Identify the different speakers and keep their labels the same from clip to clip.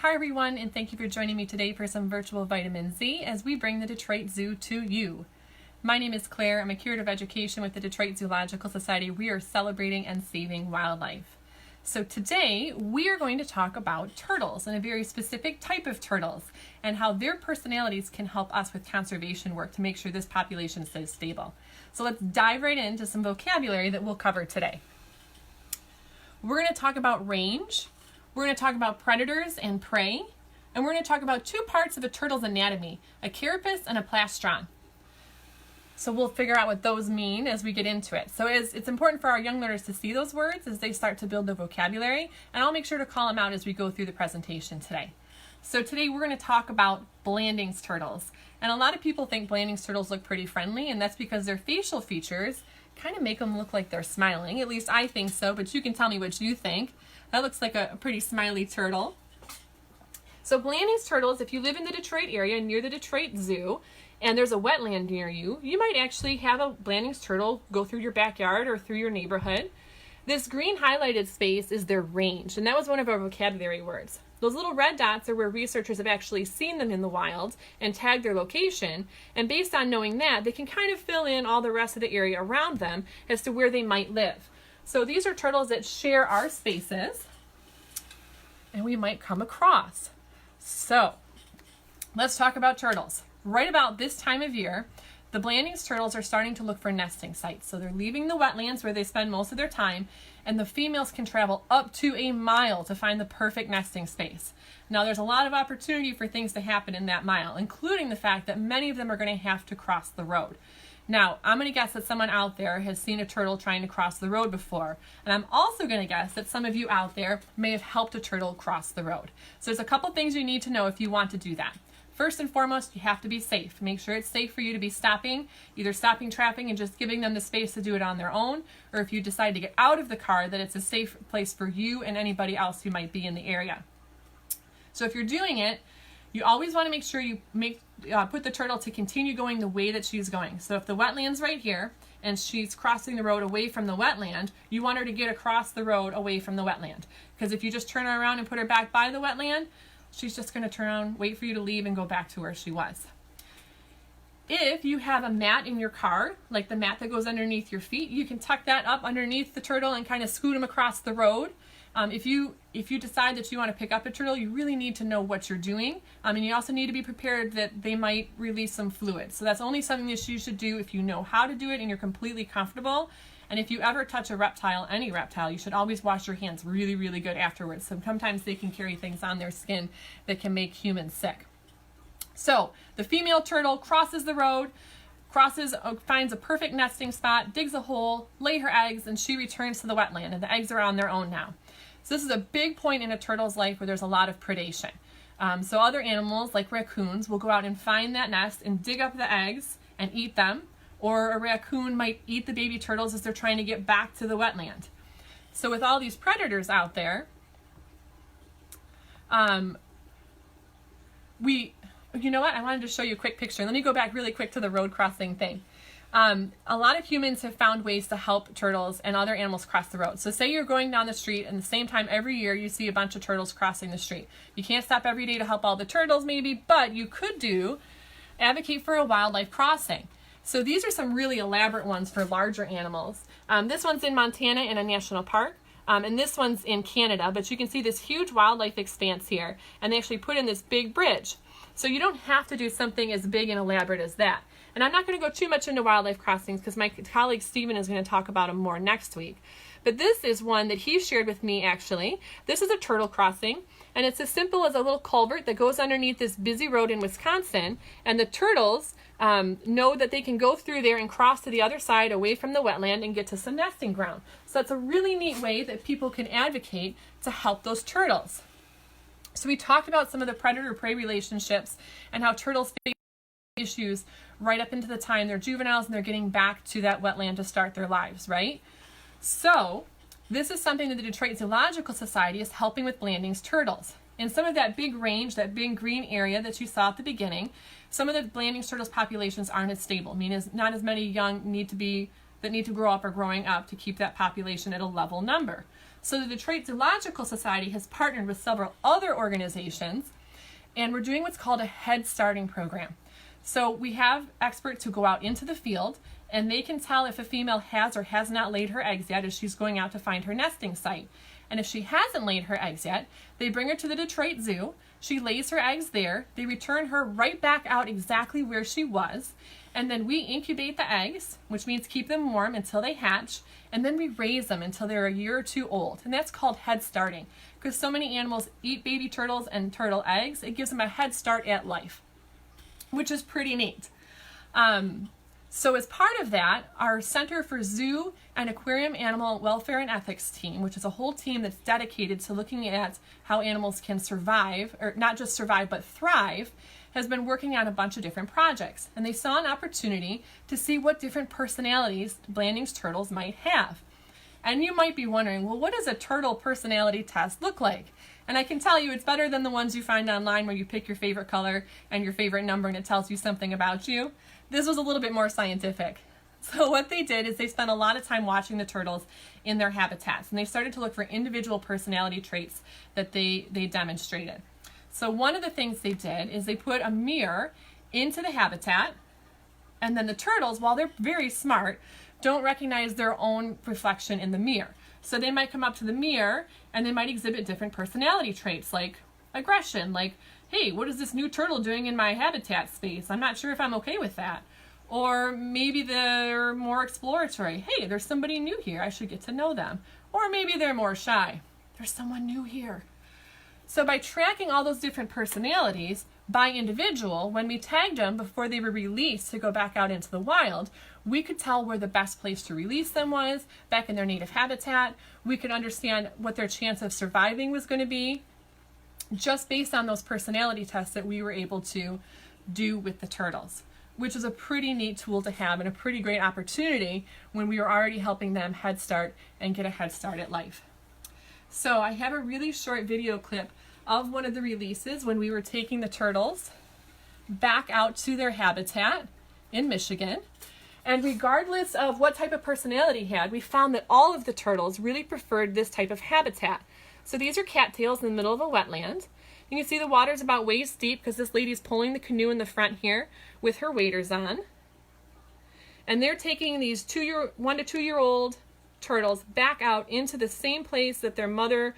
Speaker 1: Hi everyone, and thank you for joining me today for some virtual vitamin Z as we bring the Detroit Zoo to you. My name is Claire. I'm a curator of education with the Detroit Zoological Society. We are celebrating and saving wildlife. So today we are going to talk about turtles and a very specific type of turtles and how their personalities can help us with conservation work to make sure this population stays stable. So let's dive right into some vocabulary that we'll cover today. We're going to talk about range. We're going to talk about predators and prey, and we're going to talk about two parts of a turtle's anatomy, a carapace and a plastron. So we'll figure out what those mean as we get into it. So it's important for our young learners to see those words as they start to build their vocabulary, and I'll make sure to call them out as we go through the presentation today. So today we're going to talk about Blandings turtles. And a lot of people think Blandings turtles look pretty friendly, and that's because their facial features kind of make them look like they're smiling. At least I think so, but you can tell me what you think. That looks like a pretty smiley turtle. So Blandings turtles, if you live in the Detroit area near the Detroit Zoo and there's a wetland near you, you might actually have a Blandings turtle go through your backyard or through your neighborhood. This green highlighted space is their range, and that was one of our vocabulary words. Those little red dots are where researchers have actually seen them in the wild and tagged their location, and based on knowing that, they can kind of fill in all the rest of the area around them as to where they might live. So these are turtles that share our spaces, and we might come across. So let's talk about turtles. Right about this time of year, the Blandings turtles are starting to look for nesting sites. So they're leaving the wetlands where they spend most of their time, and the females can travel up to a mile to find the perfect nesting space. Now there's a lot of opportunity for things to happen in that mile, including the fact that many of them are going to have to cross the road. Now, I'm going to guess that someone out there has seen a turtle trying to cross the road before. And I'm also going to guess that some of you out there may have helped a turtle cross the road. So there's a couple things you need to know if you want to do that. First and foremost, you have to be safe. Make sure it's safe for you to be stopping, either stopping trapping and just giving them the space to do it on their own, or if you decide to get out of the car, that it's a safe place for you and anybody else who might be in the area. So if you're doing it, you always want to make sure you put the turtle to continue going the way that she's going. So if the wetland's right here and she's crossing the road away from the wetland, you want her to get across the road away from the wetland. Because if you just turn her around and put her back by the wetland, she's just going to turn around, wait for you to leave, and go back to where she was. If you have a mat in your car, like the mat that goes underneath your feet, you can tuck that up underneath the turtle and kind of scoot him across the road. If you decide that you want to pick up a turtle, you really need to know what you're doing. And you also need to be prepared that they might release some fluid. So that's only something that you should do if you know how to do it and you're completely comfortable. And if you ever touch a reptile, any reptile, you should always wash your hands really, really good afterwards. So sometimes they can carry things on their skin that can make humans sick. So the female turtle crosses the road, finds a perfect nesting spot, digs a hole, lay her eggs, and she returns to the wetland, and the eggs are on their own now. So this is a big point in a turtle's life where there's a lot of predation. So other animals, like raccoons, will go out and find that nest and dig up the eggs and eat them, or a raccoon might eat the baby turtles as they're trying to get back to the wetland. So with all these predators out there, you know what? I wanted to show you a quick picture. Let me go back really quick to the road crossing thing. A lot of humans have found ways to help turtles and other animals cross the road. So say you're going down the street and the same time every year you see a bunch of turtles crossing the street. You can't stop every day to help all the turtles maybe, but you could advocate for a wildlife crossing. So these are some really elaborate ones for larger animals. This one's in Montana in a national park. And this one's in Canada, but you can see this huge wildlife expanse here, and they actually put in this big bridge. So you don't have to do something as big and elaborate as that. And I'm not going to go too much into wildlife crossings because my colleague Stephen is going to talk about them more next week. But this is one that he shared with me actually. This is a turtle crossing, and it's as simple as a little culvert that goes underneath this busy road in Wisconsin, and the turtles know that they can go through there and cross to the other side away from the wetland and get to some nesting ground. So that's a really neat way that people can advocate to help those turtles. So we talked about some of the predator-prey relationships and how turtles face issues right up into the time they're juveniles and they're getting back to that wetland to start their lives, right? So this is something that the Detroit Zoological Society is helping with Blandings turtles. In some of that big range, that big green area that you saw at the beginning, some of the Blandings turtles populations aren't as stable, meaning not as many young need to grow up or growing up to keep that population at a level number. So the Detroit Zoological Society has partnered with several other organizations, and we're doing what's called a head starting program. So we have experts who go out into the field, and they can tell if a female has or has not laid her eggs yet as she's going out to find her nesting site. And if she hasn't laid her eggs yet, they bring her to the Detroit Zoo. She lays her eggs there. They return her right back out exactly where she was. And then we incubate the eggs, which means keep them warm until they hatch. And then we raise them until they're a year or two old. And that's called head starting. Because so many animals eat baby turtles and turtle eggs, it gives them a head start at life, which is pretty neat. So as part of that, our Center for Zoo and Aquarium Animal Welfare and Ethics team, which is a whole team that's dedicated to looking at how animals can survive, or not just survive, but thrive, has been working on a bunch of different projects. And they saw an opportunity to see what different personalities Blandings turtles might have. And you might be wondering, well, what does a turtle personality test look like? And I can tell you it's better than the ones you find online where you pick your favorite color and your favorite number and it tells you something about you. This was a little bit more scientific. So what they did is they spent a lot of time watching the turtles in their habitats, and they started to look for individual personality traits that they demonstrated. So one of the things they did is they put a mirror into the habitat, and then the turtles, while they're very smart, don't recognize their own reflection in the mirror. So they might come up to the mirror and they might exhibit different personality traits like aggression, like, hey, what is this new turtle doing in my habitat space? I'm not sure if I'm okay with that. Or maybe they're more exploratory. Hey, there's somebody new here. I should get to know them. Or maybe they're more shy. There's someone new here. So by tracking all those different personalities by individual, when we tagged them before they were released to go back out into the wild, we could tell where the best place to release them was, back in their native habitat. We could understand what their chance of surviving was going to be, just based on those personality tests that we were able to do with the turtles, which is a pretty neat tool to have and a pretty great opportunity when we were already helping them head start and get a head start at life. So I have a really short video clip of one of the releases when we were taking the turtles back out to their habitat in Michigan. And regardless of what type of personality he had, we found that all of the turtles really preferred this type of habitat. So these are cattails in the middle of a wetland. You can see the water's about waist deep because this lady's pulling the canoe in the front here with her waders on. And they're taking these 1 to 2 year old turtles back out into the same place that their mother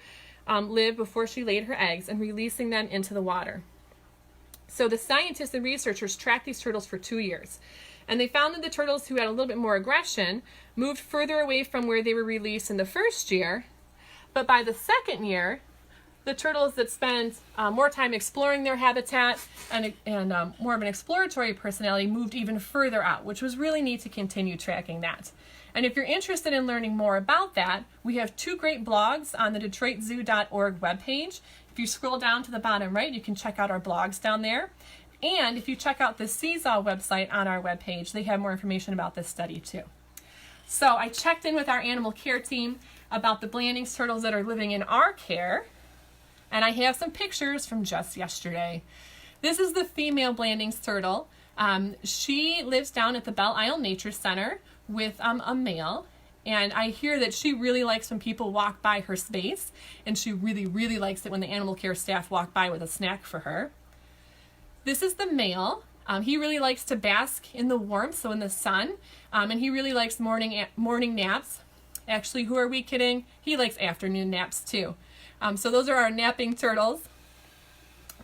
Speaker 1: lived before she laid her eggs and releasing them into the water. So the scientists and researchers tracked these turtles for 2 years. And they found that the turtles who had a little bit more aggression moved further away from where they were released in the first year. But by the second year, the turtles that spent more time exploring their habitat and more of an exploratory personality moved even further out, which was really neat to continue tracking that. And if you're interested in learning more about that, we have 2 great blogs on the DetroitZoo.org webpage. If you scroll down to the bottom right, you can check out our blogs down there. And if you check out the Seesaw website on our webpage, they have more information about this study too. So I checked in with our animal care team about the Blandings turtles that are living in our care, and I have some pictures from just yesterday. This is the female Blandings turtle. She lives down at the Belle Isle Nature Center with a male, and I hear that she really likes when people walk by her space, and she really, really likes it when the animal care staff walk by with a snack for her. This is the male. He really likes to bask in the warmth, so in the sun, and he really likes morning naps. Actually, who are we kidding? He likes afternoon naps too. So those are our napping turtles.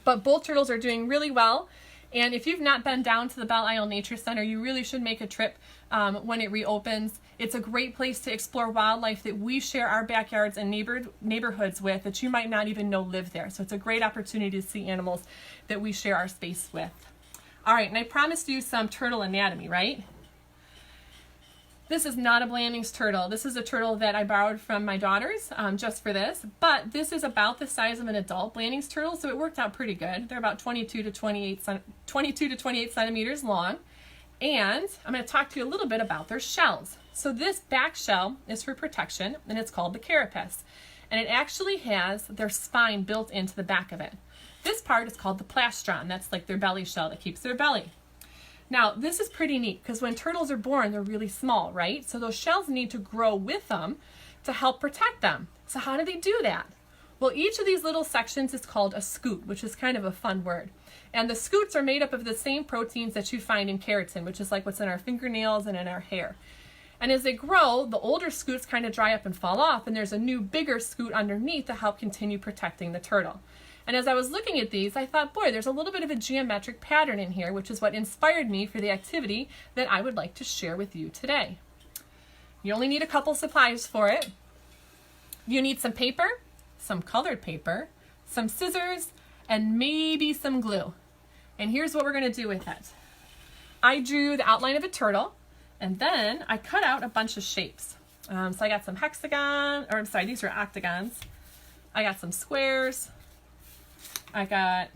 Speaker 1: But both turtles are doing really well. And if you've not been down to the Belle Isle Nature Center, you really should make a trip when it reopens. It's a great place to explore wildlife that we share our backyards and neighborhoods with that you might not even know live there. So it's a great opportunity to see animals that we share our space with. All right, and I promised you some turtle anatomy, right? This is not a Blandings turtle. This is a turtle that I borrowed from my daughters just for this, but this is about the size of an adult Blandings turtle, so it worked out pretty good. They're about 22 to 28 centimeters long, and I'm going to talk to you a little bit about their shells. So this back shell is for protection, and it's called the carapace, and it actually has their spine built into the back of it. This part is called the plastron. That's like their belly shell that keeps their belly. Now, this is pretty neat because when turtles are born, they're really small, right? So those shells need to grow with them to help protect them. So how do they do that? Well, each of these little sections is called a scoot, which is kind of a fun word. And the scoots are made up of the same proteins that you find in keratin, which is like what's in our fingernails and in our hair. And as they grow, the older scoots kind of dry up and fall off, and there's a new, bigger scoot underneath to help continue protecting the turtle. And as I was looking at these, I thought, boy, there's a little bit of a geometric pattern in here, which is what inspired me for the activity that I would like to share with you today. You only need a couple supplies for it. You need some paper, some colored paper, some scissors, and maybe some glue. And here's what we're going to do with it. I drew the outline of a turtle, and then I cut out a bunch of shapes. So I got some these are octagons. I got some squares. I got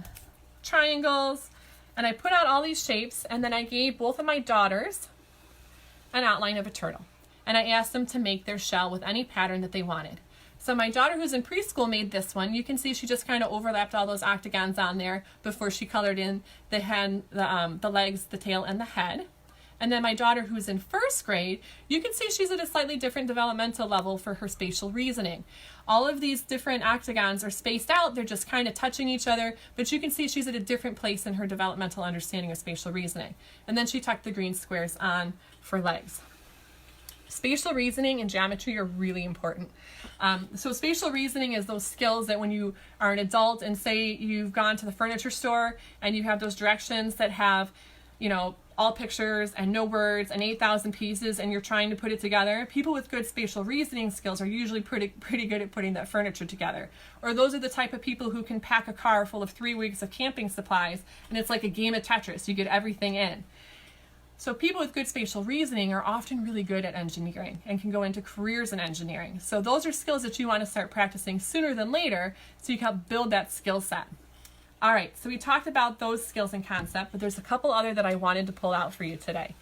Speaker 1: triangles, and I put out all these shapes, and then I gave both of my daughters an outline of a turtle. And I asked them to make their shell with any pattern that they wanted. So my daughter, who's in preschool, made this one. You can see she just kind of overlapped all those octagons on there before she colored in the head, the legs, the tail, and the head. And then my daughter, who's in first grade, you can see she's at a slightly different developmental level for her spatial reasoning. All of these different octagons are spaced out. They're just kind of touching each other, but you can see she's at a different place in her developmental understanding of spatial reasoning. And then she tucked the green squares on for legs. Spatial reasoning and geometry are really important. So spatial reasoning is those skills that when you are an adult and say you've gone to the furniture store and you have those directions that have, all pictures and no words and 8,000 pieces, and you're trying to put it together. People with good spatial reasoning skills are usually pretty good at putting that furniture together. Or those are the type of people who can pack a car full of 3 weeks of camping supplies, and it's like a game of Tetris. You get everything in. So people with good spatial reasoning are often really good at engineering and can go into careers in engineering. So those are skills that you want to start practicing sooner than later so you can help build that skill set. All right, so we talked about those skills and concept, but there's a couple other that I wanted to pull out for you today.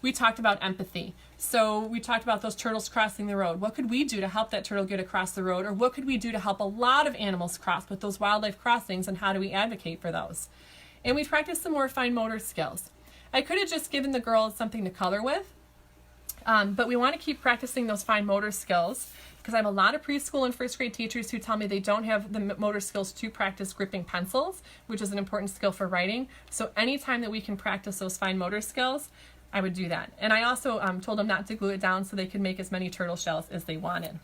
Speaker 1: We talked about empathy. So we talked about those turtles crossing the road. What could we do to help that turtle get across the road? Or what could we do to help a lot of animals cross with those wildlife crossings, and how do we advocate for those? And we practiced some more fine motor skills. I could have just given the girls something to color with, but we want to keep practicing those fine motor skills, because I have a lot of preschool and first grade teachers who tell me they don't have the motor skills to practice gripping pencils, which is an important skill for writing. So anytime that we can practice those fine motor skills, I would do that. And I also told them not to glue it down so they could make as many turtle shells as they wanted.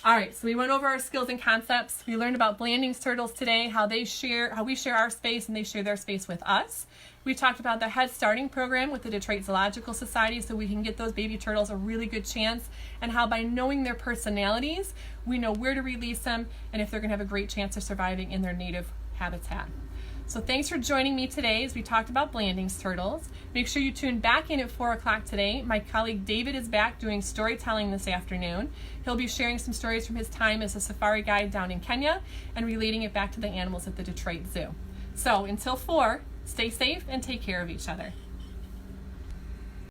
Speaker 1: All right, so we went over our skills and concepts. We learned about Blandings Turtles today, how we share our space and they share their space with us. We talked about the Head Starting program with the Detroit Zoological Society so we can get those baby turtles a really good chance, and how by knowing their personalities, we know where to release them and if they're going to have a great chance of surviving in their native habitat. So thanks for joining me today as we talked about Blandings Turtles. Make sure you tune back in at 4 o'clock today. My colleague David is back doing storytelling this afternoon. He'll be sharing some stories from his time as a safari guide down in Kenya and relating it back to the animals at the Detroit Zoo. So until 4, stay safe and take care of each other.